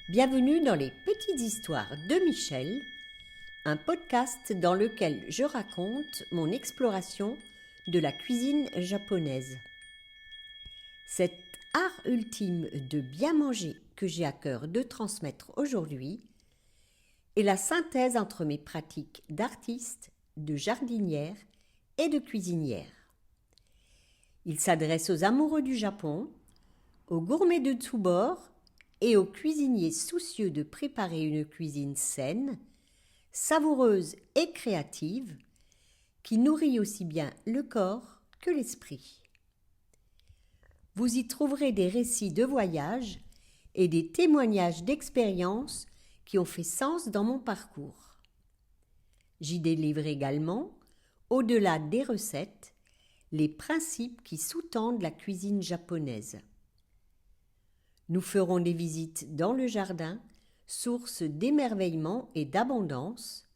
Bienvenue dans les Petites Histoires de Michel, un podcast dans lequel je raconte mon exploration de la cuisine japonaise. Cet art ultime de bien manger que j'ai à cœur de transmettre aujourd'hui est la synthèse entre mes pratiques d'artiste, de jardinière et de cuisinière. Il s'adresse aux amoureux du Japon, aux gourmets de tous bords et aux cuisiniers soucieux de préparer une cuisine saine, savoureuse et créative, qui nourrit aussi bien le corps que l'esprit. Vous y trouverez des récits de voyage et des témoignages d'expériences qui ont fait sens dans mon parcours. J'y délivre également, au-delà des recettes, les principes qui sous-tendent la cuisine japonaise. Nous ferons des visites dans le jardin, source d'émerveillement et d'abondance,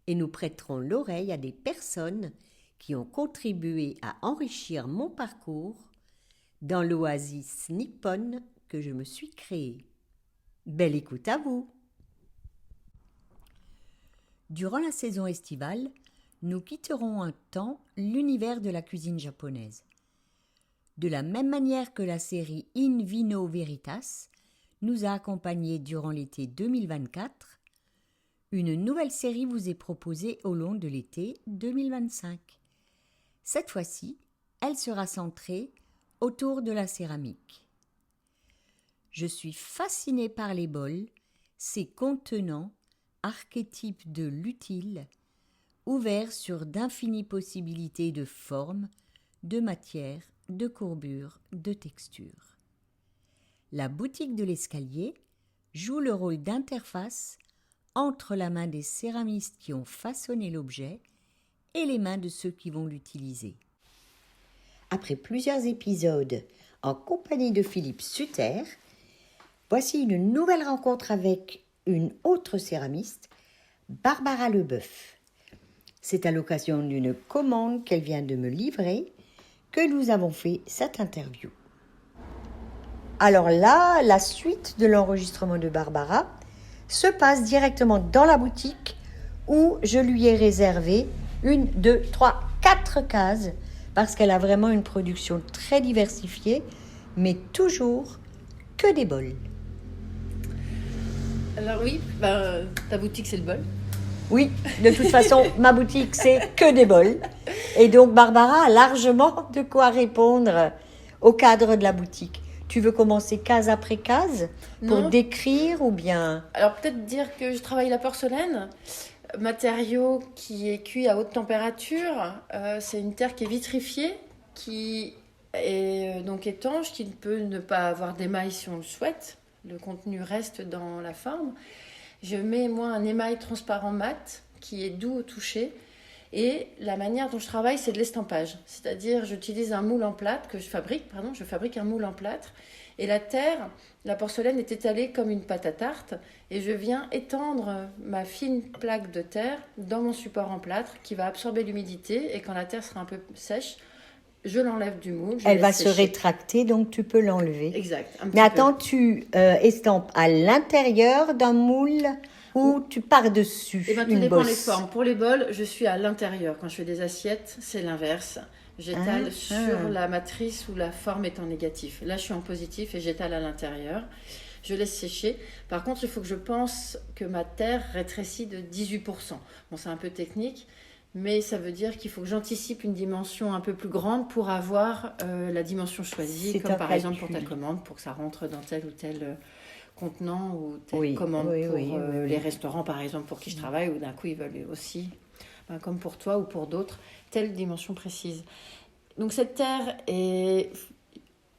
et nous prêterons l'oreille à des personnes qui ont contribué à enrichir mon parcours dans l'oasis nippone que je me suis créée. Belle écoute à vous! Durant la saison estivale, nous quitterons un temps l'univers de la cuisine japonaise. De la même manière que la série In Vino Veritas nous a accompagnés durant l'été 2024, une nouvelle série vous est proposée au long de l'été 2025. Cette fois-ci, elle sera centrée autour de la céramique. Je suis fascinée par les bols, ces contenants, archétypes de l'utile, ouverts sur d'infinies possibilités de formes, de matières, de courbures, de textures. La boutique de l'escalier joue le rôle d'interface entre la main des céramistes qui ont façonné l'objet et les mains de ceux qui vont l'utiliser. Après plusieurs épisodes en compagnie de Philippe Sutter, voici une nouvelle rencontre avec une autre céramiste, Barbara Leboeuf. C'est à l'occasion d'une commande qu'elle vient de me livrer que nous avons fait cette interview. Alors là, la suite de l'enregistrement de Barbara se passe directement dans la boutique où je lui ai réservé 1, 2, 3, 4 cases parce qu'elle a vraiment une production très diversifiée, mais toujours que des bols. Alors oui, ta boutique c'est le bol. Oui, de toute façon, ma boutique, c'est que des bols. Et donc, Barbara a largement de quoi répondre au cadre de la boutique. Tu veux commencer case après case pour décrire ou bien... Alors, peut-être dire que je travaille la porcelaine, matériau qui est cuit à haute température. C'est une terre qui est vitrifiée, qui est donc étanche, qui peut ne pas avoir d'émail si on le souhaite. Le contenu reste dans la forme. Je mets, moi, un émail transparent mat qui est doux au toucher. Et la manière dont je travaille, c'est de l'estampage. C'est-à-dire, j'utilise un moule en plâtre que je fabrique un moule en plâtre. Et la terre, la porcelaine est étalée comme une pâte à tarte. Et je viens étendre ma fine plaque de terre dans mon support en plâtre qui va absorber l'humidité. Et quand la terre sera un peu sèche, je l'enlève du moule. Elle va se rétracter, donc tu peux l'enlever. Exact. Mais attends, tu estampes à l'intérieur d'un moule ou tu pars dessus tout dépend des formes. Pour les bols, je suis à l'intérieur. Quand je fais des assiettes, c'est l'inverse. J'étale sur la matrice où la forme est en négatif. Là, je suis en positif et j'étale à l'intérieur. Je laisse sécher. Par contre, il faut que je pense que ma terre rétrécit de 18%. Bon, c'est un peu technique, mais ça veut dire qu'il faut que j'anticipe une dimension un peu plus grande pour avoir la dimension choisie, c'est comme par exemple pour ta commande, pour que ça rentre dans tel ou tel contenant ou telle commande pour les restaurants, par exemple, pour qui je travaille, ou d'un coup, ils veulent aussi, comme pour toi ou pour d'autres, telle dimension précise. Donc cette terre, il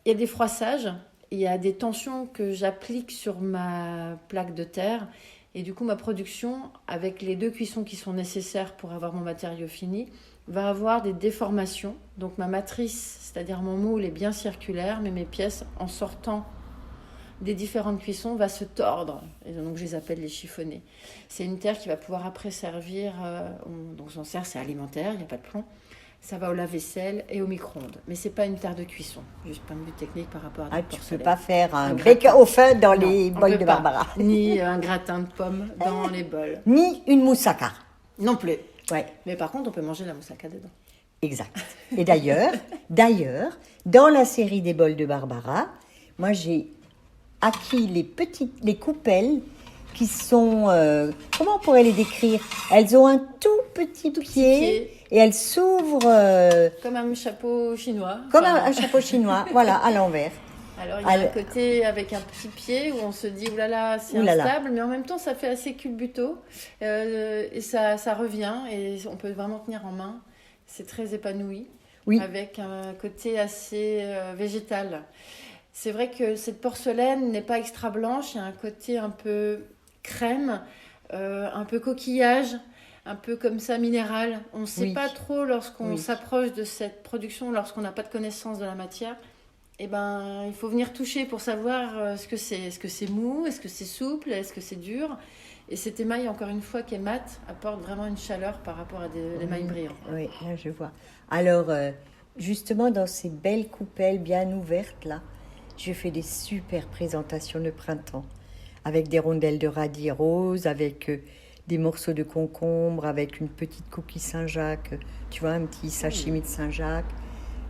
y a des froissages, il y a des tensions que j'applique sur ma plaque de terre, et du coup, ma production, avec les 2 cuissons qui sont nécessaires pour avoir mon matériau fini, va avoir des déformations. Donc ma matrice, c'est-à-dire mon moule, est bien circulaire, mais mes pièces, en sortant des différentes cuissons, va se tordre. Et donc je les appelle les chiffonnés. C'est une terre qui va pouvoir après servir, donc on s'en sert, c'est alimentaire, il n'y a pas de plomb. Ça va au lave-vaisselle et au micro-ondes. Mais c'est pas une terre de cuisson, juste point de vue technique par rapport à Ah, la tu peux porcelaine. pas faire un gratin. bec au feu dans Non, les on bols peut de pas. Barbara. Ni un gratin de pommes dans les bols. Ni une moussaka. Non plus. Ouais, Mais par contre, on peut manger la moussaka dedans. exact. Et d'ailleurs, dans la série des bols de Barbara, moi j'ai acquis les coupelles qui sont, comment on pourrait les décrire? Elles ont un tout petit pied et elles s'ouvrent Comme un chapeau chinois. comme Enfin, un chapeau chinois, voilà, à l'envers. Alors, il y a un côté avec un petit pied où on se dit, oulala, c'est Oulala. instable, mais en même temps, ça fait assez culbuto. Et ça revient, et on peut vraiment tenir en main. C'est très épanoui, Oui. avec un côté assez végétal. C'est vrai que cette porcelaine n'est pas extra blanche, il y a un côté un peu crème, un peu coquillage, un peu comme ça minéral. On ne sait Oui. pas trop lorsqu'on Oui. s'approche de cette production, lorsqu'on n'a pas de connaissance de la matière. Eh ben, il faut venir toucher pour savoir ce que c'est. Est-ce que c'est mou? Est-ce que c'est souple? Est-ce que c'est dur? Et cet émail, encore une fois, qui est mat, apporte vraiment une chaleur par rapport à des émails brillants. Oui, là je vois. Alors, justement, dans ces belles coupelles bien ouvertes, là, je fais des super présentations de printemps, avec des rondelles de radis roses, avec des morceaux de concombre, avec une petite coquille Saint-Jacques, tu vois, un petit sashimi de Saint-Jacques,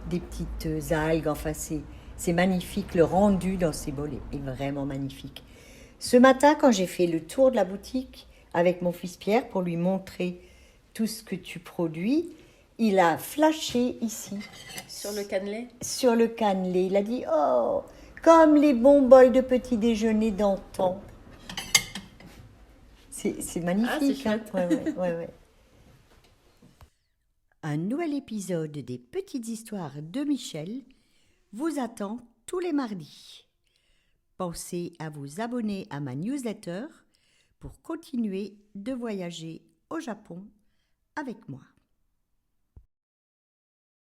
des petites algues, enfin c'est magnifique, le rendu dans ces bols est vraiment magnifique. Ce matin, quand j'ai fait le tour de la boutique avec mon fils Pierre pour lui montrer tout ce que tu produis, il a flashé ici, Sur le cannelé? sur le cannelé. Il a dit « Oh, comme les bons bols de petit déjeuner d'antan ». C'est magnifique. Ah, c'est hein. Ouais. Un nouvel épisode des Petites Histoires de Michel vous attend tous les mardis. Pensez à vous abonner à ma newsletter pour continuer de voyager au Japon avec moi.